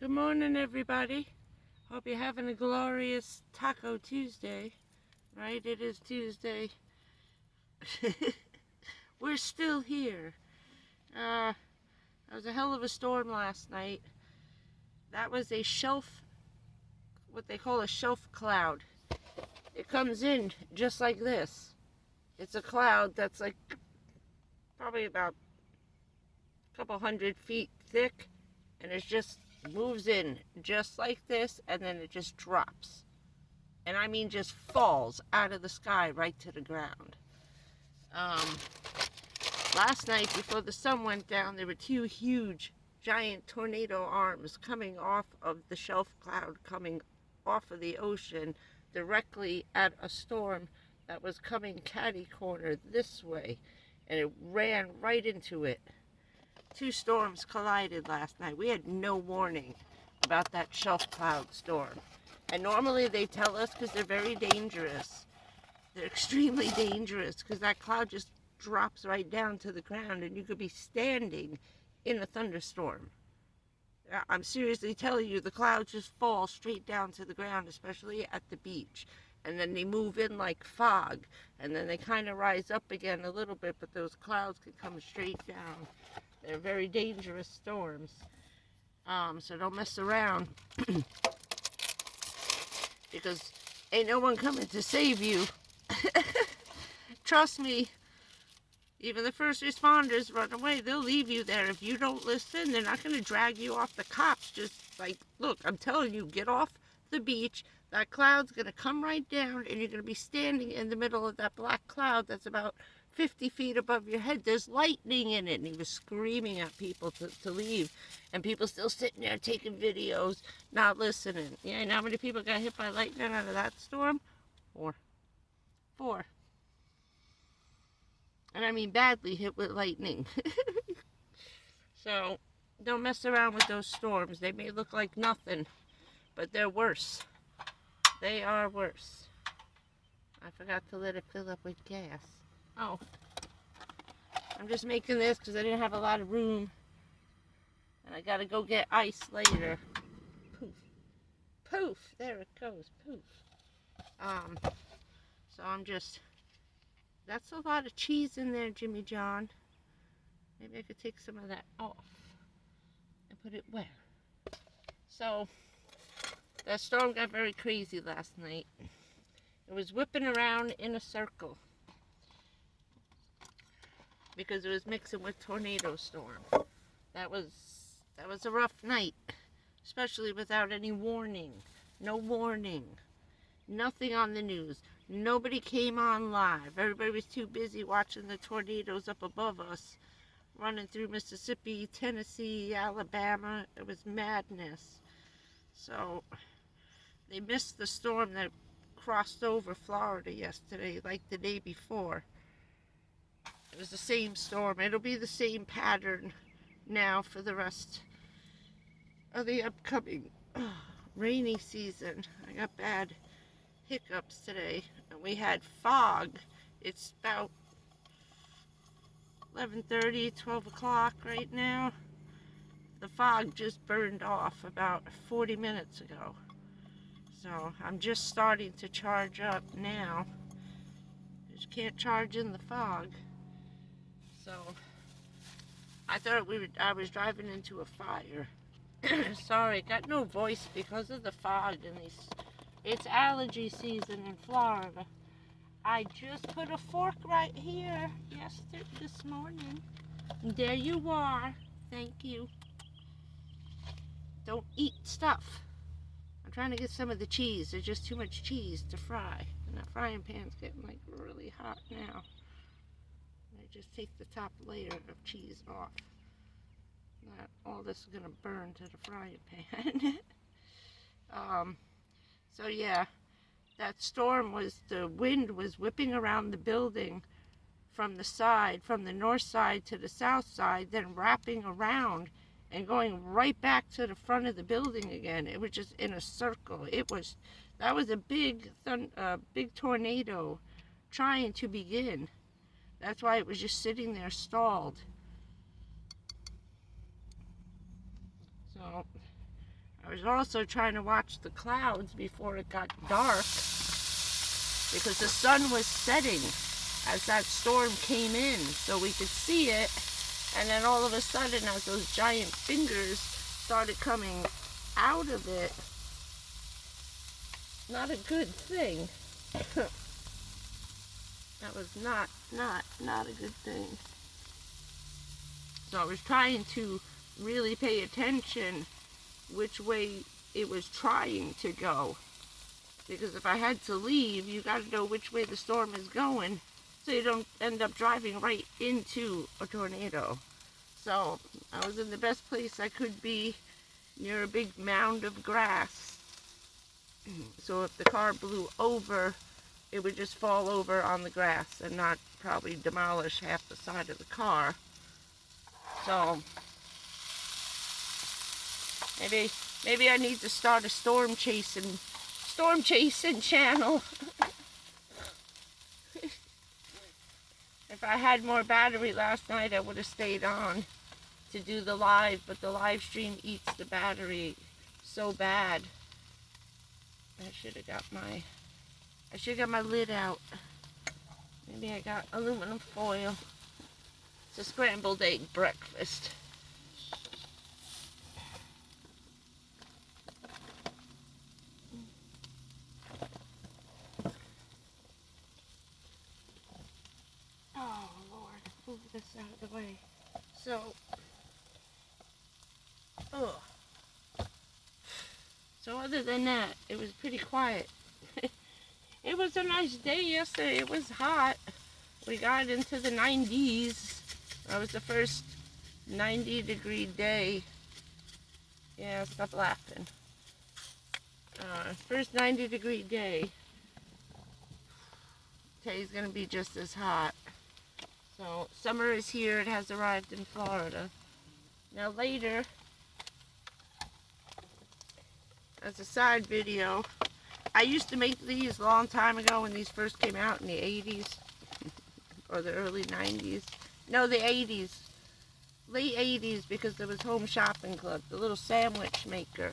Good morning, everybody. Hope you're having a glorious Taco Tuesday. Right? It is Tuesday. We're still here. That was a hell of a storm last night. That was a shelf, what they call a shelf cloud. It comes in just like this. It's a cloud that's like probably about a couple 100 feet thick, and it just moves in just like this, and then it just drops. And I mean just falls out of the sky right to the ground. Last night before the sun went down, there were two huge giant tornado arms coming off of the shelf cloud, coming off of the ocean directly at a storm that was coming catty-corner this way, and it ran right into it. Two storms collided last night. We had no warning about that shelf cloud storm. And normally they tell us because they're very dangerous. They're extremely dangerous because that cloud just drops right down to the ground and you could be standing in a thunderstorm. I'm seriously telling you, the clouds just fall straight down to the ground, especially at the beach. And then they move in like fog, and then they kind of rise up again a little bit, but those clouds can come straight down. They're very dangerous storms. So don't mess around. Because ain't no one coming to save you. Trust me, even the first responders run away. They'll leave you there. If you don't listen, they're not going to drag you off the cops. Just like, look, I'm telling you, get off the beach. That cloud's going to come right down, and you're going to be standing in the middle of that black cloud that's about 50 feet above your head. There's lightning in it. And he was screaming at people to leave. And people still sitting there taking videos, not listening. Yeah, and how many people got hit by lightning out of that storm? Four. And I mean badly hit with lightning. So don't mess around with those storms. They may look like nothing, but they're worse. They are worse. I forgot to let it fill up with gas. Oh, I'm just making this because I didn't have a lot of room. And I got to go get ice later. Poof. Poof. There it goes. Poof. So I'm just... That's a lot of cheese in there, Jimmy John. Maybe I could take some of that off and put it where? So, that storm got very crazy last night. It was whipping around in a circle because it was mixing with tornado storm. That was a rough night, especially without any warning. No warning. Nothing on the news. Nobody came on live. Everybody was too busy watching the tornadoes up above us, running through Mississippi, Tennessee, Alabama. It was madness. So they missed the storm that crossed over Florida yesterday, like the day before. It was the same storm. It'll be the same pattern now for the rest of the upcoming rainy season. I got bad hiccups today, and we had fog. It's about 11:30, 12 o'clock right now. The fog just burned off about 40 minutes ago. So I'm just starting to charge up now. Just can't charge in the fog. So I thought I was driving into a fire. Sorry, got no voice because of the fog and it's allergy season in Florida. I just put a fork right here this morning. And there you are. Thank you. Don't eat stuff. I'm trying to get some of the cheese. There's just too much cheese to fry. And that frying pan's getting like really hot now. I just take the top layer of cheese off. All this is going to burn to the frying pan. So yeah, that storm the wind was whipping around the building from the north side to the south side, then wrapping around and going right back to the front of the building again. It was just in a circle. That was a big tornado trying to begin. That's why it was just sitting there stalled. So I was also trying to watch the clouds before it got dark because the sun was setting as that storm came in, so we could see it. And then all of a sudden, as those giant fingers started coming out of it, not a good thing. That was not a good thing. So I was trying to really pay attention which way it was trying to go. Because if I had to leave, you got to know which way the storm is going so you don't end up driving right into a tornado. So I was in the best place I could be, near a big mound of grass. So if the car blew over, it would just fall over on the grass and not probably demolish half the side of the car. So maybe I need to start a storm chasing channel. If I had more battery last night, I would have stayed on to do the live, but the live stream eats the battery so bad. I should have got my lid out. Maybe I got aluminum foil. It's a scrambled egg breakfast. Oh Lord, move this out of the way. So, so other than that, it was pretty quiet. It was a nice day yesterday. It was hot. We got into the 90s. That was the first 90-degree day. Yeah, stop laughing. First 90-degree day. Today's gonna be just as hot. So summer is here. It has arrived in Florida. Now later, as a side video, I used to make these a long time ago when these first came out in the 80s or the early 90s. No, the 80s. Late 80s, because there was Home Shopping Club, the little sandwich maker.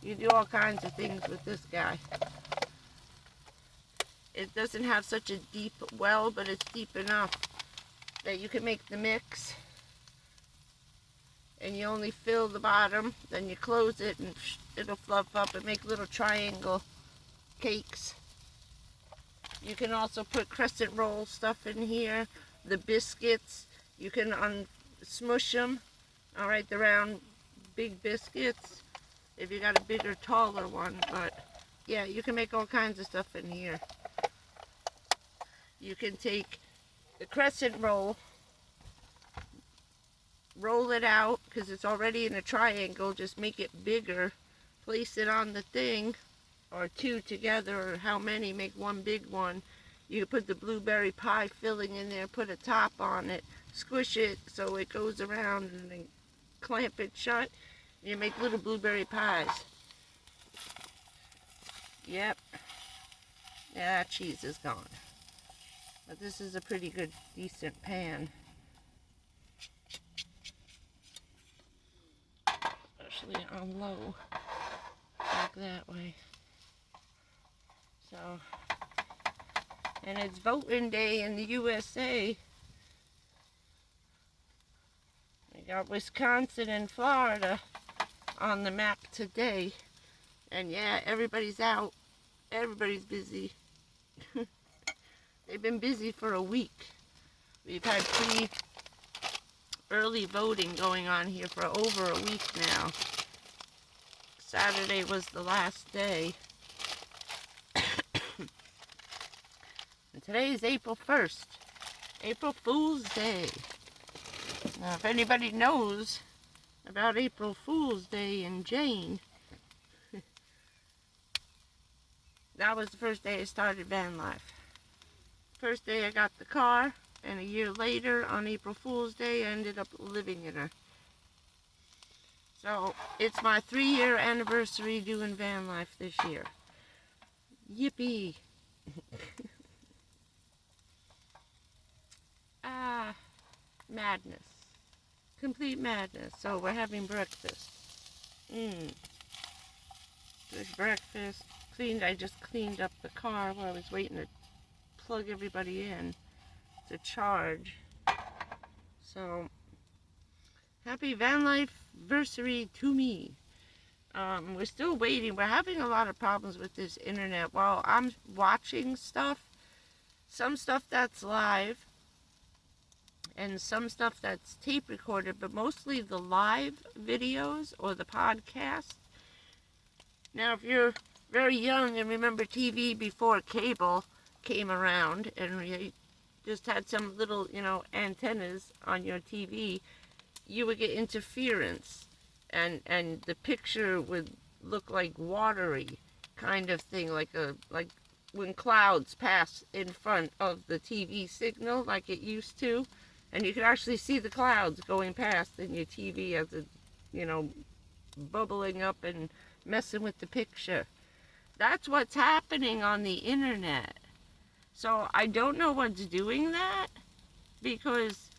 You do all kinds of things with this guy. It doesn't have such a deep well, but it's deep enough that you can make the mix. And you only fill the bottom, then you close it and it'll fluff up and make little triangle cakes. You can also put crescent roll stuff in here. The biscuits, you can smush them. All right, the round big biscuits. If you got a bigger, taller one, but yeah, you can make all kinds of stuff in here. You can take the crescent roll, roll it out because it's already in a triangle, just make it bigger, place it on the thing, or two together, or how many, make one big one. You can put the blueberry pie filling in there, put a top on it, squish it so it goes around, and then clamp it shut. You make little blueberry pies. Yep. Yeah, that cheese is gone. But this is a pretty good, decent pan. Especially on low, like that way. So, and it's voting day in the USA. We got Wisconsin and Florida on the map today. And yeah, everybody's out. Everybody's busy. They've been busy for a week. We've had pre-early voting going on here for over a week now. Saturday was the last day. And today is April 1st. April Fool's Day. Now, if anybody knows about April Fool's Day and Jane, that was the first day I started van life. First day I got the car, and a year later, on April Fool's Day, I ended up living in her. So, it's my 3-year anniversary doing van life this year. Yippee! Madness. Complete madness. So, we're having breakfast. Good breakfast. I just cleaned up the car while I was waiting to plug everybody in to charge. So, happy van life anniversary to me. We're still waiting. We're having a lot of problems with this internet. While I'm watching stuff, some stuff that's live and some stuff that's tape recorded, but mostly the live videos or the podcast. Now, if you're very young and remember TV before cable came around and you just had some little, antennas on your TV, you would get interference and the picture would look like watery kind of thing, like when clouds pass in front of the TV signal like it used to, and you could actually see the clouds going past in your TV as it, bubbling up and messing with the picture. That's what's happening on the internet. So I don't know what's doing that, because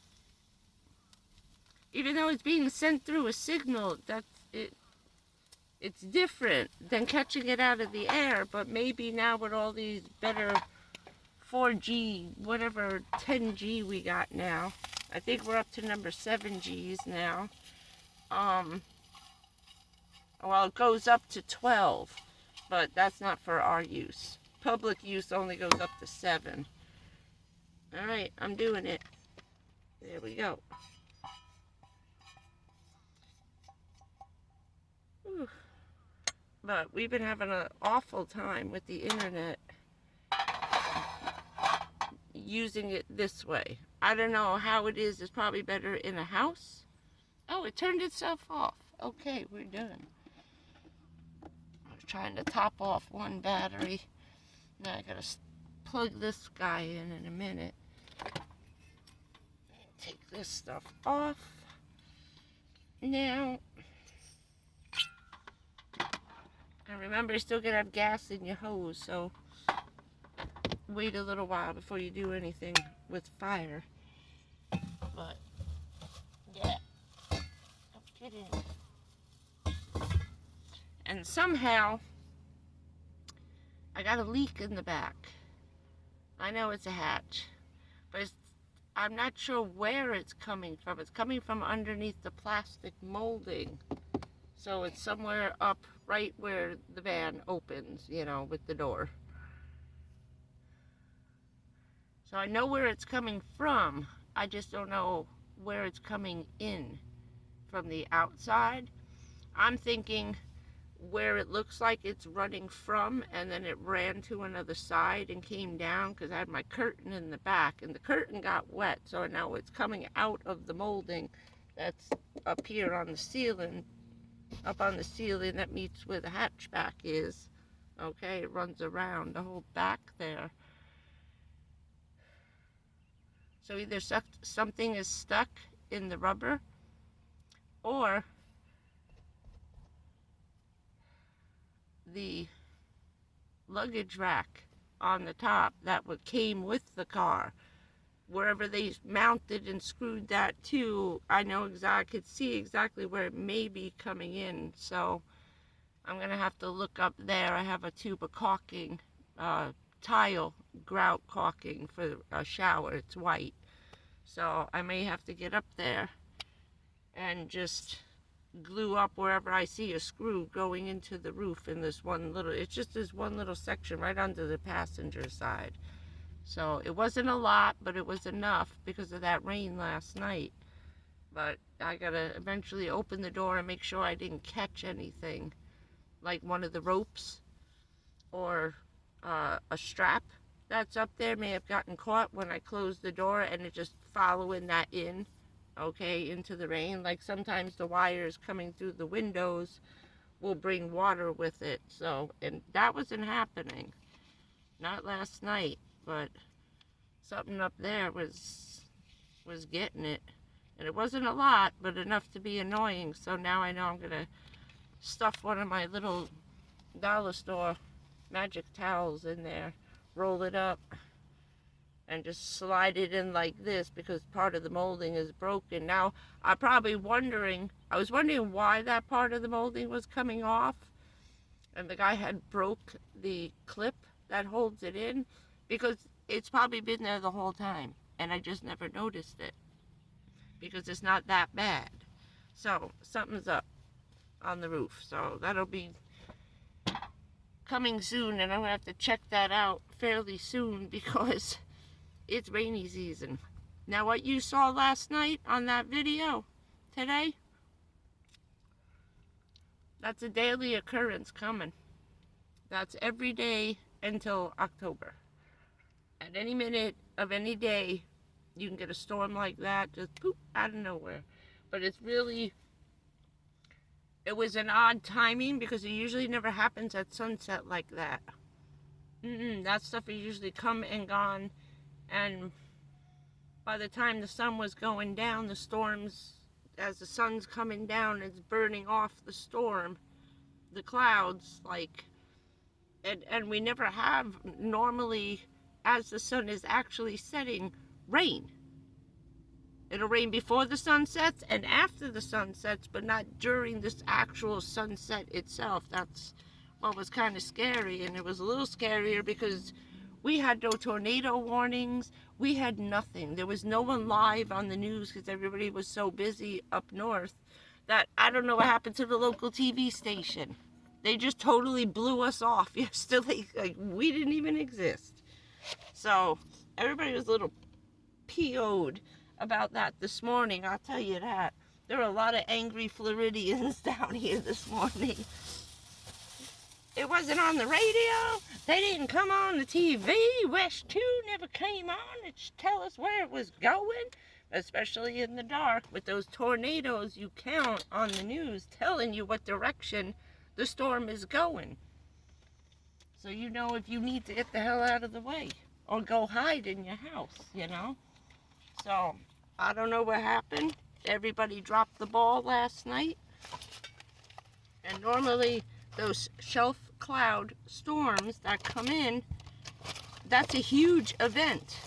even though it's being sent through a signal, it's different than catching it out of the air. But maybe now with all these better 4G, whatever 10G we got now, I think we're up to number 7Gs now. Well, it goes up to 12, but that's not for our use. Public use only goes up to 7. All right, I'm doing it. There we go. Whew. But we've been having an awful time with the internet using it this way. I don't know how it is. It's probably better in a house. Oh, it turned itself off. Okay, we're done. I was trying to top off one battery. Now I gotta plug this guy in a minute. Take this stuff off. Now, and remember, you're still gonna have gas in your hose, so wait a little while before you do anything with fire. But yeah, get in. And somehow I got a leak in the back. I know it's a hatch, but I'm not sure where it's coming from. It's coming from underneath the plastic molding. So it's somewhere up right where the van opens, with the door. So I know where it's coming from. I just don't know where it's coming in from the outside. I'm thinking where it looks like it's running from, and then it ran to another side and came down, because I had my curtain in the back and the curtain got wet, so now it's coming out of the molding that's up here on the ceiling, up on the ceiling that meets where the hatchback is. Okay, it runs around the whole back there. So either something is stuck in the rubber, or the luggage rack on the top that came with the car, wherever they mounted and screwed that to, I could see exactly where it may be coming in. So I'm gonna have to look up there. I have a tube of caulking, tile grout caulking for a shower. It's white, so I may have to get up there and just glue up wherever I see a screw going into the roof in this one little, it's just this one little section right under the passenger side. So it wasn't a lot, but it was enough because of that rain last night. But I gotta eventually open the door and make sure I didn't catch anything, like one of the ropes or a strap that's up there may have gotten caught when I closed the door, and it just following that in, okay, into the rain. Like sometimes the wires coming through the windows will bring water with it. So, and that wasn't happening, not last night, but something up there was getting it. And it wasn't a lot, but enough to be annoying. So now I know I'm gonna stuff one of my little dollar store magic towels in there, roll it up, and just slide it in like this, because part of the molding is broken. Now, I was wondering why that part of the molding was coming off. and the guy had broke the clip that holds it in, because it's probably been there the whole time and I just never noticed it because it's not that bad. So something's up on the roof, so that'll be coming soon, and I'm gonna have to check that out fairly soon because it's rainy season. Now what you saw last night on that video today, that's a daily occurrence coming. That's every day until October. At any minute of any day, you can get a storm like that, just poop out of nowhere. But it's really, it was an odd timing because it usually never happens at sunset like that. That stuff is usually come and gone, and by the time the sun was going down, the storms, as the sun's coming down, it's burning off the storm, the clouds, like, and we never have normally, as the sun is actually setting, rain. It'll rain before the sun sets and after the sun sets, but not during this actual sunset itself. That's what was kind of scary, and it was a little scarier because we had no tornado warnings. We had nothing. There was no one live on the news because everybody was so busy up north that I don't know what happened to the local TV station. They just totally blew us off yesterday, like we didn't even exist. So everybody was a little PO'd about that this morning, I'll tell you that. There were a lot of angry Floridians down here this morning. It wasn't on the radio. They didn't come on the TV. West 2 never came on to tell us where it was going, especially in the dark. With those tornadoes, you count on the news telling you what direction the storm is going. So you know if you need to get the hell out of the way or go hide in your house, you know. So I don't know what happened. Everybody dropped the ball last night. And normally those shelf cloud storms that come in, that's a huge event.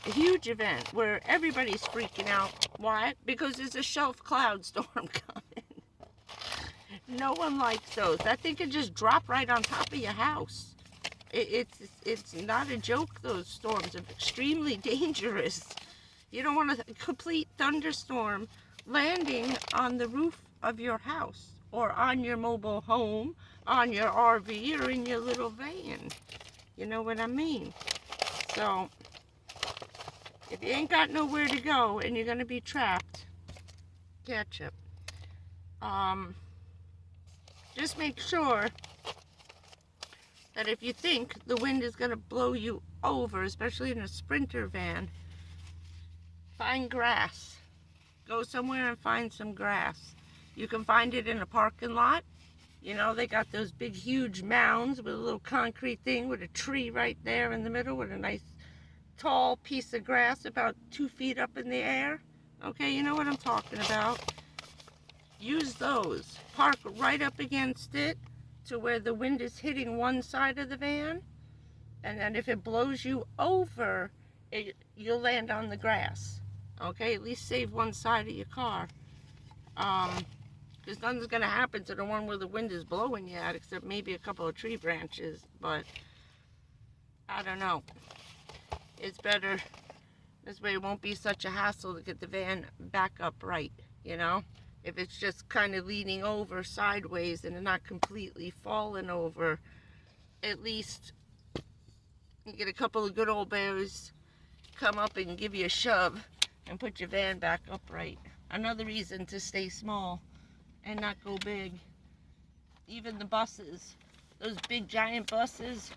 A huge event where everybody's freaking out. Why? Because there's a shelf cloud storm coming. No one likes those. That thing can just drop right on top of your house. It's not a joke, those storms are extremely dangerous. You don't want a complete thunderstorm landing on the roof of your house or on your mobile home, on your RV, or in your little van. You know what I mean? So, if you ain't got nowhere to go and you're going to be trapped, catch it. Just make sure that if you think the wind is going to blow you over, especially in a Sprinter van, find grass. Go somewhere and find some grass. You can find it in a parking lot. You know, they got those big, huge mounds with a little concrete thing with a tree right there in the middle with a nice, tall piece of grass about 2 feet up in the air. Okay, you know what I'm talking about. Use those. Park right up against it to where the wind is hitting one side of the van. And then if it blows you over, you'll land on the grass. Okay, at least save one side of your car. Because nothing's going to happen to the one where the wind is blowing you at, except maybe a couple of tree branches. But, I don't know. It's better. This way it won't be such a hassle to get the van back up right, you know? If it's just kind of leaning over sideways and not completely falling over, at least you get a couple of good old bears come up and give you a shove and put your van back upright. Another reason to stay small and not go big. Even the buses, those big giant buses,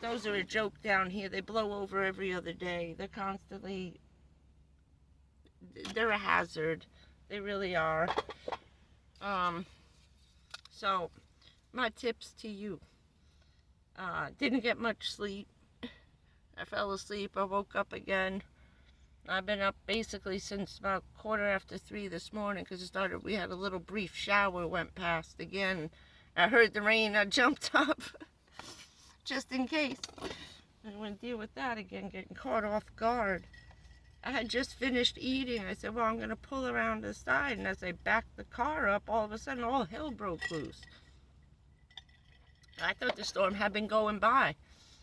those are a joke down here. They blow over every other day. They're constantly, they're a hazard. They really are. So my tips to you. Didn't get much sleep. I fell asleep. I woke up again. I've been up basically since about 3:15 this morning because it started. We had a little brief shower went past again. I heard the rain. I jumped up just in case. I went to deal with that again, getting caught off guard. I had just finished eating. I said, well, I'm going to pull around the side. And as I backed the car up, all of a sudden, all hell broke loose. I thought the storm had been going by.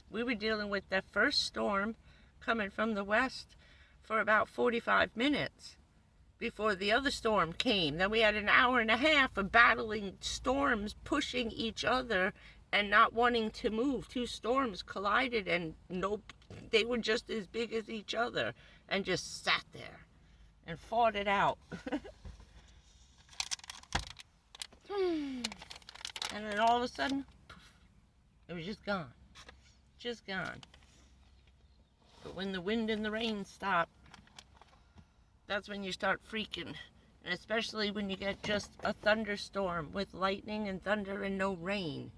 We were dealing with the first storm coming from the west for about 45 minutes before the other storm came. Then we had an hour and a half of battling storms, pushing each other and not wanting to move. Two storms collided, and nope, they were just as big as each other and just sat there and fought it out. And then all of a sudden, poof, it was just gone. Just gone. But when the wind and the rain stop, that's when you start freaking. And especially when you get just a thunderstorm with lightning and thunder and no rain.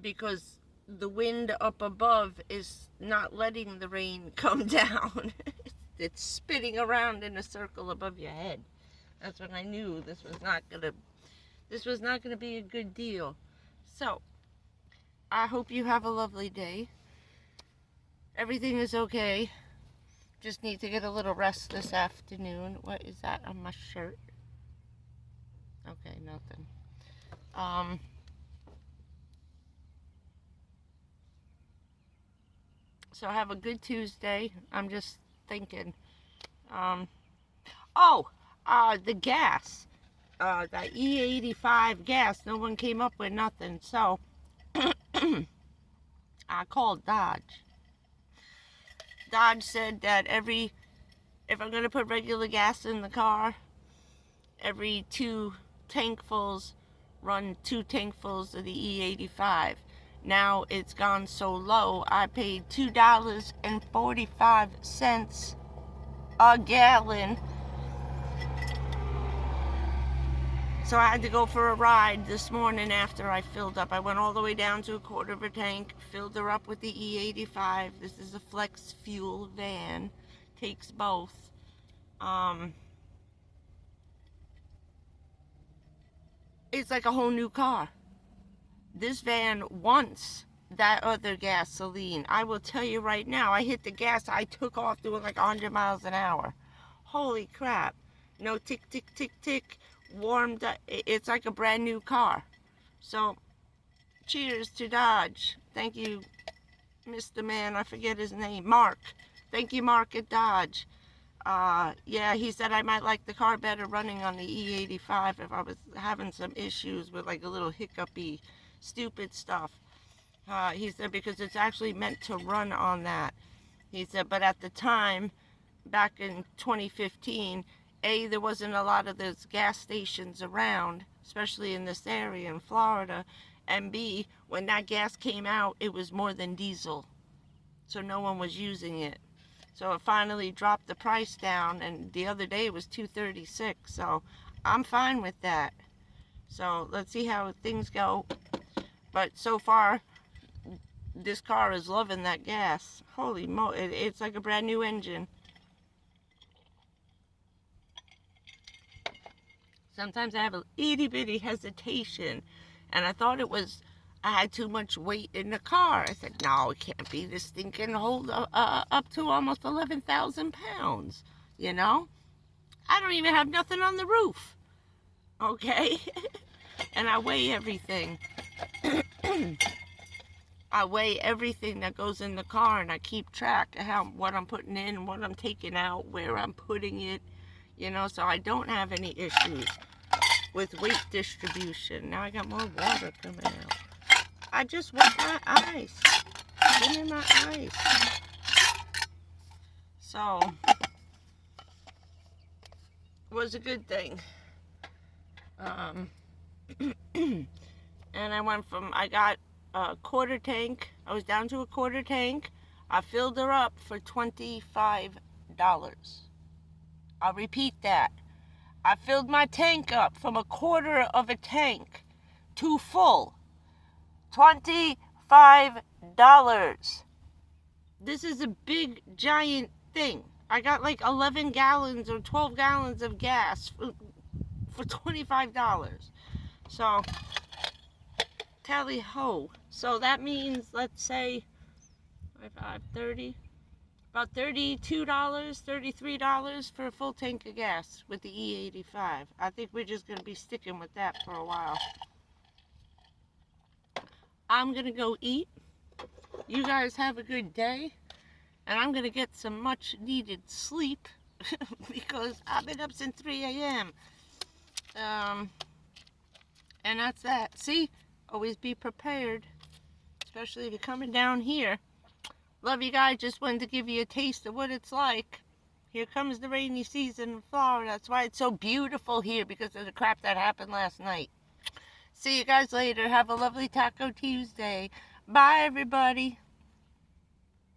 Because the wind up above is not letting the rain come down. It's spinning around in a circle above your head. That's when I knew this was not gonna be a good deal. So, I hope you have a lovely day. Everything is okay. Just need to get a little rest this afternoon. What is that on my shirt? Okay, nothing. So have a good Tuesday. I'm just thinking. The gas. That E85 gas. No one came up with nothing. So, I called Dodge. Dodge said that if I'm going to put regular gas in the car, every 2 tankfuls, run 2 tankfuls of the E85. Now it's gone so low, I paid $2.45 a gallon. So I had to go for a ride this morning after I filled up. I went all the way down to a quarter of a tank, filled her up with the E85. This is a flex fuel van, takes both. It's like a whole new car. This van wants that other gasoline. I will tell you right now, I hit the gas, I took off doing like 100 miles an hour. Holy crap. No tick, tick, tick, tick. Warmed up. It's like a brand new car. So, cheers to Dodge. Thank you, Mr. Man. I forget his name. Mark. Thank you, Mark at Dodge. Yeah, he said I might like the car better running on the E85 if I was having some issues with like a little hiccupy, stupid stuff. He said because it's actually meant to run on that. He said, but at the time, back in 2015, A, there wasn't a lot of those gas stations around, especially in this area in Florida. And B, when that gas came out, it was more than diesel. So no one was using it. So it finally dropped the price down, and the other day it was $2.36. So I'm fine with that. So let's see how things go. But so far, this car is loving that gas. Holy moly, it's like a brand new engine. Sometimes I have a itty bitty hesitation, and I thought it was I had too much weight in the car. I said, no, it can't be. This thing can hold up to almost 11,000 pounds, you know? I don't even have nothing on the roof, okay? And I weigh everything. I weigh everything that goes in the car, and I keep track of what I'm putting in, what I'm taking out, where I'm putting it, you know, so I don't have any issues with weight distribution. Now I got more water coming out. I just want my ice. Give me my ice. So, it was a good thing. And I got a quarter tank. I was down to a quarter tank. I filled her up for $25. I'll repeat that. I filled my tank up from a quarter of a tank to full. $25. This is a big, giant thing. I got like 11 gallons or 12 gallons of gas for $25. So, tally ho. So that means, let's say, 30, about $32, $33 for a full tank of gas with the E85. I think we're just going to be sticking with that for a while. I'm going to go eat. You guys have a good day. And I'm going to get some much needed sleep because I've been up since 3 a.m. And that's that. See? Always be prepared. Especially if you're coming down here. Love you guys. Just wanted to give you a taste of what it's like. Here comes the rainy season in Florida. That's why it's so beautiful here, because of the crap that happened last night. See you guys later. Have a lovely Taco Tuesday. Bye, everybody.